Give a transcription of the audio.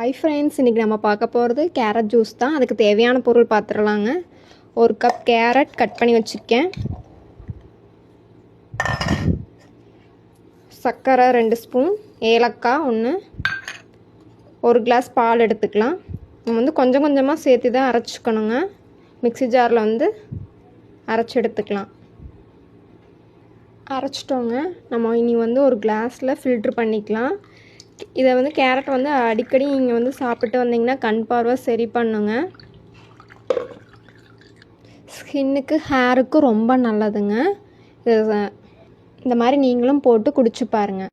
Hi friends, இன்றைக்கி நம்ம பார்க்க போகிறது கேரட் ஜூஸ் தான். அதுக்கு தேவையான பொருள் பார்த்துடலாங்க. 1 கப் கேரட் கட் பண்ணி வச்சுருக்கேன். சர்க்கரை 2 ஸ்பூன், ஏலக்காய் 1, 1 கிளாஸ் பால் எடுத்துக்கலாம். நம்ம கொஞ்சம் கொஞ்சமாக சேர்த்து தான் அரைச்சிக்கணுங்க. மிக்ஸி ஜாரில் அரைச்சி எடுத்துக்கலாம். அரைச்சிட்டோங்க. நம்ம இனி ஒரு கிளாஸில் ஃபில்ட்ரு பண்ணிக்கலாம். இதை கேரட் அடிக்கடி நீங்கள் சாப்பிட்டு வந்தீங்கன்னா கண் பார்வை சரி பண்ணுங்க. ஸ்கின்னுக்கு ஹேருக்கு ரொம்ப நல்லதுங்க. இந்த மாதிரி நீங்களும் போட்டு குடிச்சு பாருங்கள்.